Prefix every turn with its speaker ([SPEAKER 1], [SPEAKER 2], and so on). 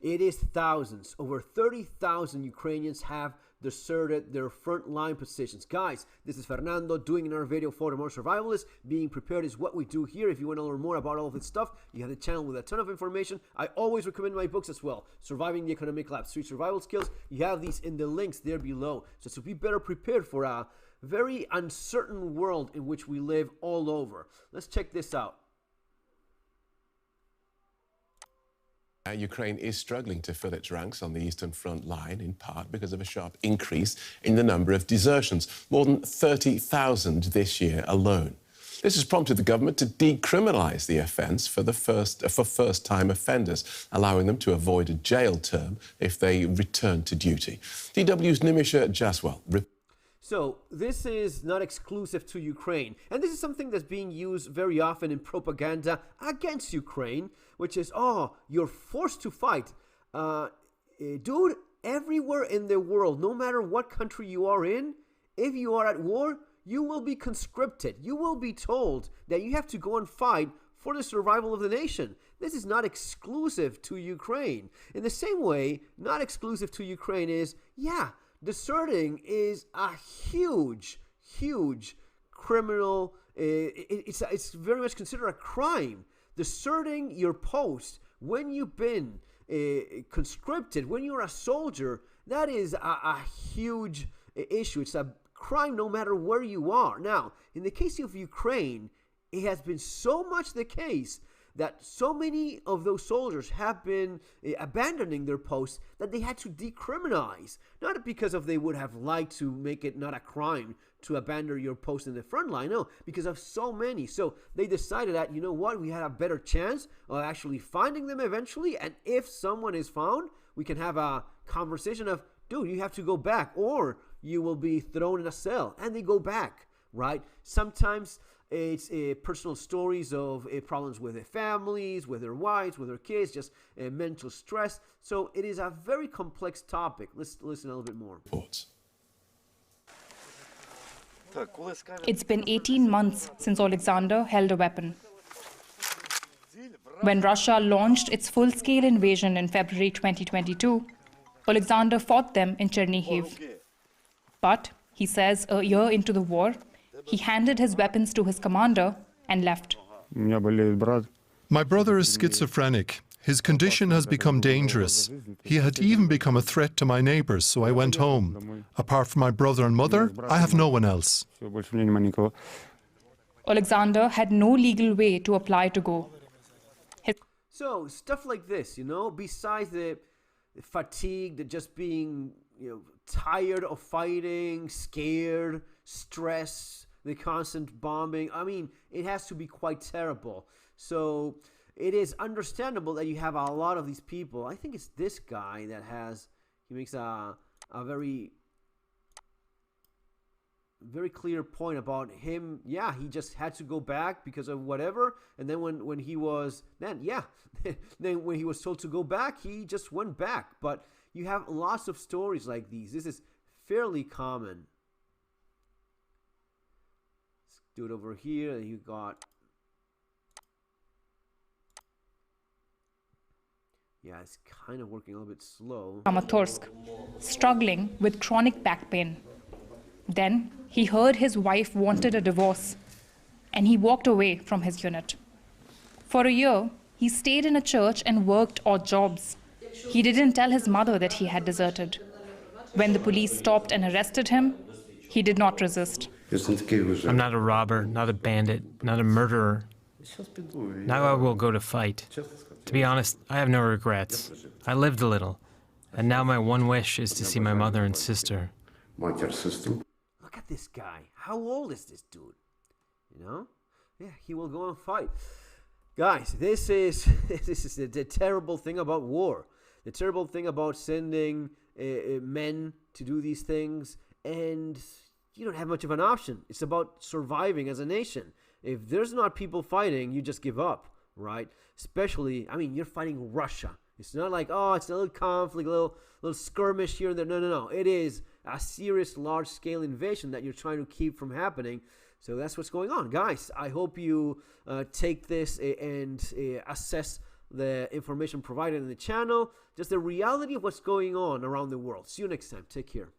[SPEAKER 1] It is thousands. Over 30,000 Ukrainians have deserted their frontline positions. Guys, this is Fernando doing another video for the more survivalists. Being prepared is what we do here. If you want to learn more about all of this stuff, you have the channel with a ton of information. I always recommend my books as well. Surviving the Economic Collapse, 3 Survival Skills. You have these in the links there below. So to be better prepared for a very uncertain world in which we live all over. Let's check this out.
[SPEAKER 2] Ukraine is struggling to fill its ranks on the Eastern Front line, in part because of a sharp increase in the number of desertions, more than 30,000 this year alone. This has prompted the government to decriminalise the offence for first-time offenders, allowing them to avoid a jail term if they return to duty. DW's Nimisha Jaswal.
[SPEAKER 1] So this is not exclusive to Ukraine, and this is something that's being used very often in propaganda against Ukraine, which is, oh, you're forced to fight. Dude, everywhere in the world, no matter what country you are in, if you are at war, you will be conscripted. You will be told that you have to go and fight for the survival of the nation. This is not exclusive to Ukraine. In the same way, not exclusive to Ukraine is, yeah, deserting is a huge criminal. It's very much considered a crime. Deserting your post when you've been conscripted, when you're a soldier, that is a huge issue. It's a crime no matter where you are. Now, in the case of Ukraine, it has been so much the case that so many of those soldiers have been abandoning their posts that they had to decriminalize. Not because of they would have liked to make it not a crime to abandon your post in the front line, no, because of so many. So they decided that, you know what, we had a better chance of actually finding them eventually, and if someone is found, we can have a conversation of, dude, you have to go back, or you will be thrown in a cell, and they go back, right? Sometimes it's personal stories of problems with their families, with their wives, with their kids, just mental stress. So it is a very complex topic. Let's listen a little bit more.
[SPEAKER 3] It's been 18 months since Alexander held a weapon. When Russia launched its full-scale invasion in February 2022, Alexander fought them in Chernihiv. But, he says, a year into the war, he handed his weapons to his commander and left.
[SPEAKER 4] My brother is schizophrenic. His condition has become dangerous. He had even become a threat to my neighbors, so I went home. Apart from my brother and mother, I have no one else.
[SPEAKER 3] Alexander had no legal way to apply to go.
[SPEAKER 1] So, stuff like this, you know, besides the fatigue, the just being, you know, tired of fighting, scared, stress, the constant bombing. I mean, it has to be quite terrible. So it is understandable that you have a lot of these people. I think it's this guy that he makes a very clear point about him. Yeah, he just had to go back because of whatever. And then when he was, then when he was told to go back, he just went back. But you have lots of stories like these. This is fairly common. Do it over here. You got, yeah, it's kind of working a little bit slow.
[SPEAKER 3] Kramatorsk, struggling with chronic back pain. Then he heard his wife wanted a divorce, and he walked away from his unit. For a year, he stayed in a church and worked odd jobs. He didn't tell his mother that he had deserted. When the police stopped and arrested him, he did not resist.
[SPEAKER 5] I'm not a robber, not a bandit, not a murderer. Now I will go to fight. To be honest, I have no regrets. I lived a little, and now my one wish is to see my mother and sister.
[SPEAKER 1] Look at this guy. How old is this dude? You know? Yeah, he will go and fight. Guys, this is the terrible thing about war. The terrible thing about sending men to do these things, and you don't have much of an option. It's about surviving as a nation. If there's not people fighting, you just give up, right? Especially, I mean, you're fighting Russia. It's not like, oh, it's a little conflict, a little skirmish here and there. No. It is a serious, large-scale invasion that you're trying to keep from happening. So that's what's going on. Guys, I hope you take this and assess the information provided in the channel, just the reality of what's going on around the world. See you next time. Take care.